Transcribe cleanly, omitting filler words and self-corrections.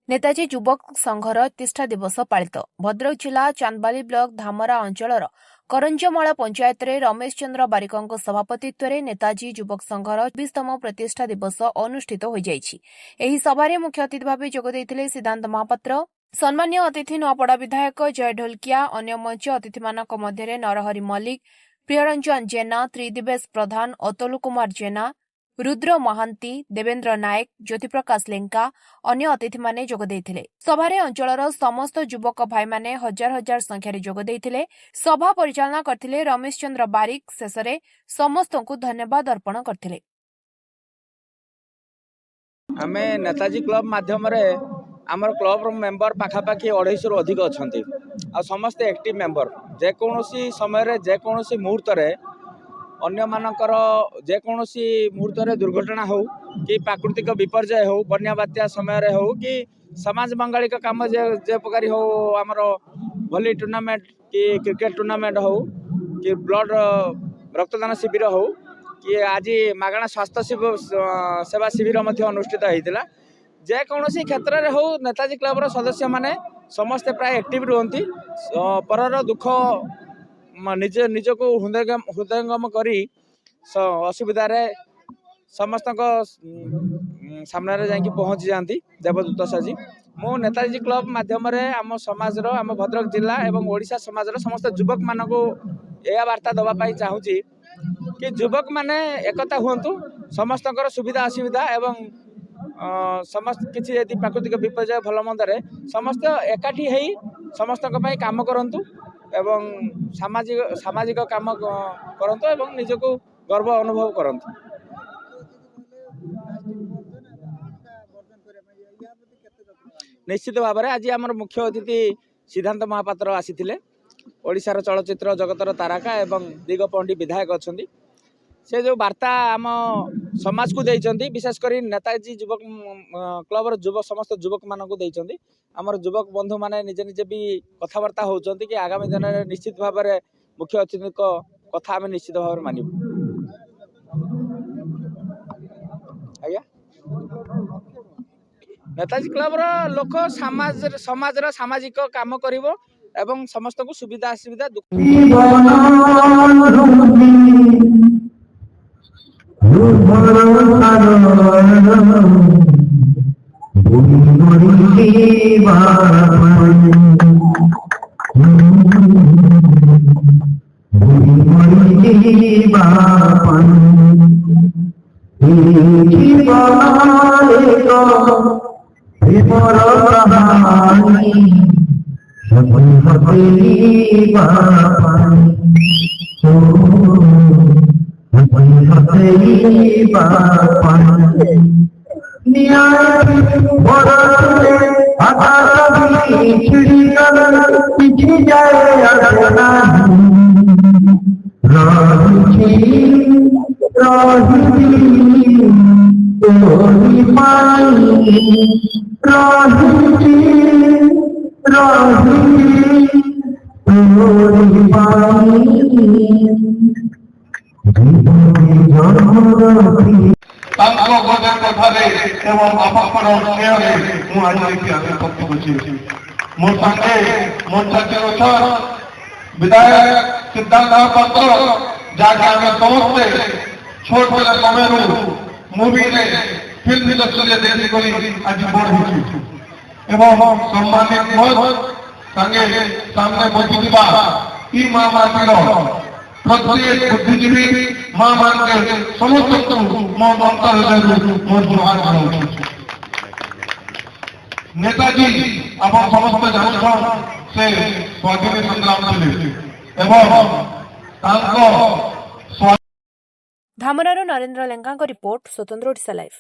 नेताजी युवक संघर प्रतिष्ठा दिवस पालित भद्रक जिला चांदबाली ब्लॉक धामरा अंचलर करंजमाला पंचायत रे रमेश चंद्र बारिकଙ୍କ सभापतित्व नेताजी युवक संघर 20तम प्रतिष्ठा दिवस अनुष्ठित हो जाइछि। एही सभारे मुख्य अतिथि भाव जोग दैथिले सिद्धांत महापात्र, सम्मान्य अतिथि नुआपड़ा विधायक जय ढोलकिया, अन्य मंच अतिथि मानक मध्य नरहरि मल्लिक, प्रियरंजन जेना, त्रिदिवेश प्रधान, अतुल कुमार जेना, रुद्र महांती, देवेंद्र नायक, ज्योतिप्रकाश लेंका अन्य अतिथि माने जोग दैथिले। सभारे अंचलर समस्त युवक भाई माने हजार हजार संख्यारे जोग दैथिले। सभा परिचालना करथिले रमेश चंद्र बारिक। शेषरे समस्तंकु धन्यवाद अर्पण करथिले। आमे नेताजी क्लब माध्यम रे आमर क्लब मेंबर पाखापाखि 250 रु अधिक अछंती आ समस्त एक्टिव मेंबर जे कोनोसी समय रे जे कोनोसी मुहूर्त रे अन्य मानकर जे कोनोसी मुहूर्त रे दुर्घटना हो कि प्राकृतिक विपर्यय हो, बन्या बात्या समय रे हो कि समाज मंगलिक काम जे प्रकार हो, आमर भली टूर्नामेंट कि क्रिकेट टूर्नामेंट हो कि ब्लड रक्तदान शिविर हो कि आज मागणा स्वास्थ्य सेवा शिविर अनुष्ठित होता। जेकोसी क्षेत्र में हो नेताजी क्लब सदस्य माने समस्ते प्राय एक्टिव रुहंती, परर दुख निज को हृदयंगम करी असुविधा समस्त सामने जाकि पहुँची जाती देवदूत साजी। मु नेताजी क्लब माध्यम आम समाज आम भद्रक जिला एवं ओडिशा समाज समस्त युवक मान को यह वार्ता दवाई चाहूँगी कि युवक माने एकता हुंतु, समस्त सुविधा असुविधा एवं समस्त किसी यदि प्राकृतिक विपर्यय भल मंदे समस्त एकाठी है समस्त काम करंतु एवं सामाजिक काम करंतु एवं निज को गर्व अनुभव करंतु। निश्चित भाव में आज आम मुख्य अतिथि सिद्धांत महापात्र आसीथिले। ओडिशार चलचित्र जगतर तारका एवं दिगपहंडी विधायक अछंती। से जो वार्ता आम समाज को देइचंती, विशेषकर नेताजी युवक क्लब युवक समस्त युवक मान को देइचंती। आमर युवक बंधु माने निजे निजे भी कथबार्ता होचंती कि आगामी दिन में निश्चित भाव में मुख्य अतिथि कथा आम निश्चित भाव में मानिबु। आज्ञा नेताजी क्लब लोक समाज सामाजिक काम करिवो एवं समस्त को सुविधा असुविधा दुख विधायक सिद्धांत महापात्र जाके आम समस्ते छोट पिला कमेरू मूवी ने फिल्म इंडस्ट्री देखी आज बढ़ी एवं सम्मानित मत संगे सामने बचुवा ई महामारी प्रत्येक बुद्धिजीवी माँ मान के समस्त मो अंतर मोर जुहार जनाऊँ। नेताजी आप समस्त जानछन से स्वाधीन संग्राम थे एवं धामरार नरेंद्र लेंका रिपोर्ट स्वतंत्र ओडिशा लाइफ।